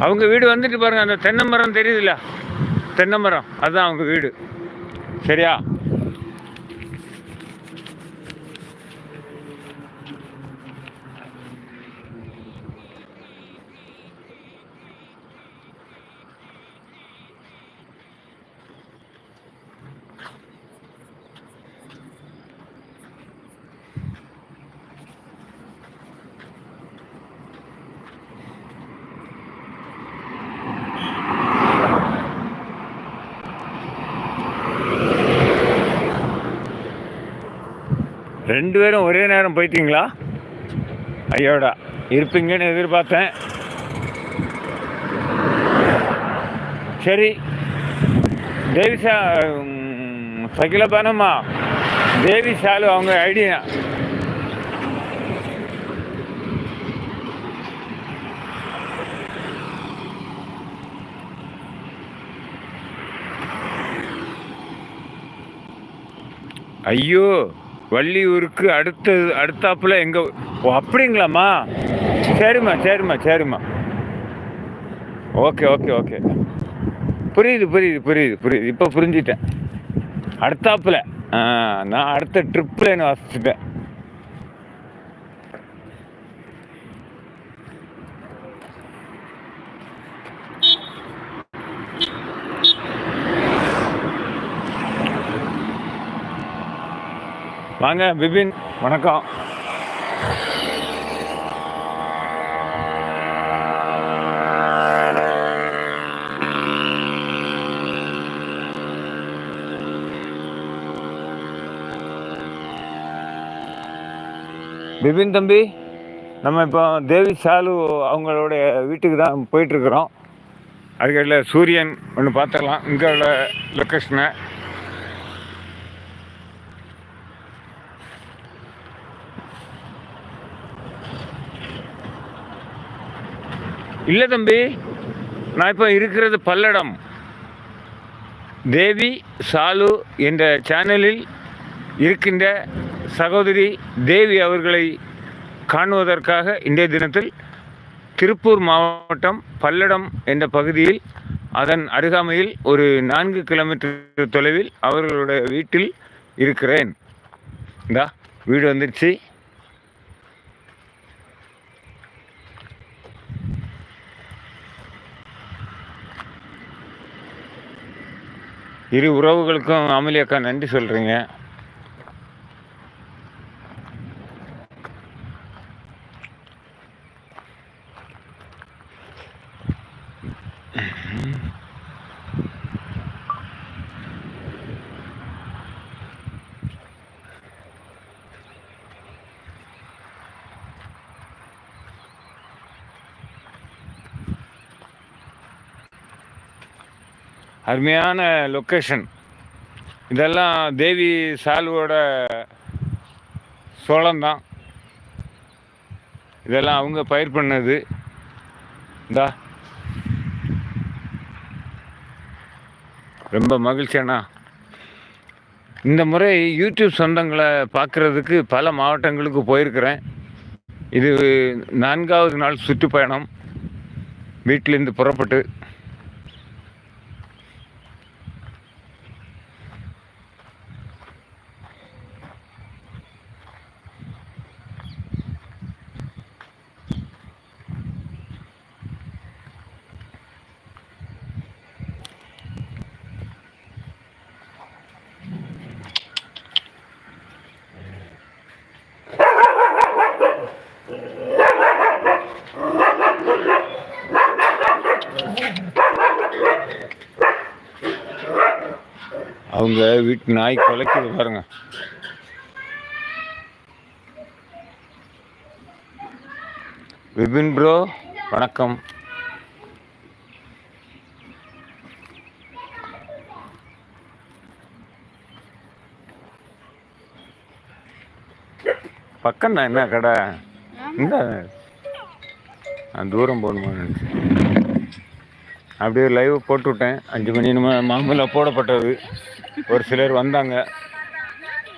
அவங்க வீடு வந்துட்டு பாருங்க, அந்த தென்னை மரம் தெரியுதுல்ல, தென்னை மரம் அதுதான் அவங்க வீடு. சரியா? ரெண்டு பேரும் ஒரே நேரம் போயிட்டீங்களா? ஐயோடா, இருப்பீங்கன்னு எதிர்பார்த்தேன். சரி, தேவி சகில பானம்மா, தேவி சாலு அவங்க ஐடியா. ஐயோ, வள்ளியூருக்கு அடுத்தாப்புல எங்க? ஓ, அப்படிங்களாம்மா. சரிம்மா சரிம்மா சரிம்மா. ஓகே ஓகே ஓகே, புரியுது புரியுது புரியுது புரியுது, இப்போ புரிஞ்சுட்டேன். அடுத்தாப்புல நான் அடுத்த ட்ரிப்பில் என்ன வாசிச்சுட்டேன். வாங்க பிபின், வணக்கம். பிபின் தம்பி, நம்ம இப்போ தேவி சாலு அவங்களோட வீட்டுக்கு தான் போயிட்டுருக்குறோம். அதுக்கடியில் சூரியன் ஒன்று பார்த்துக்கலாம், இங்கே உள்ள லொக்கேஷனை. இல்லை தம்பி, நான் இப்போ இருக்கிறது பல்லடம். தேவி சாலு என்ற சேனலில் இருக்கின்ற சகோதரி தேவி அவர்களை காணுவதற்காக இன்றைய தினத்தில் திருப்பூர் மாவட்டம் பல்லடம் என்ற பகுதியில், அதன் அருகாமையில் ஒரு 4 கிலோமீட்டர் தொலைவில் அவர்களுடைய வீட்டில் இருக்கிறேன். இந்தா வீடு வந்துடுச்சு. இரு உறவுகளுக்கும் அமளி அக்கா நன்றி சொல்கிறீங்க. அருமையான லொக்கேஷன். இதெல்லாம் தேவி சாலுவோட சோளம்தான். இதெல்லாம் அவங்க பயிர் பண்ணது. இந்தா ரொம்ப மகிழ்ச்சியாண்ணா. இந்த முறை யூடியூப் சொந்தங்களை பார்க்குறதுக்கு பல மாவட்டங்களுக்கு போயிருக்கிறேன். இது 4வது நாள் சுற்றுப்பயணம் வீட்டிலேருந்து புறப்பட்டு. அவங்க வீட்டு நாய் குலைக்குது பாருங்க. விபின் ப்ரோ வணக்கம். பக்கம் தான், என்ன கடை? இந்த தூரம் போகணுமா நினச்சி அப்படியே லைவ் போட்டு விட்டேன். 5 மணி மாமூலாக போடப்பட்டது. ஒரு சிலர் வந்தாங்க.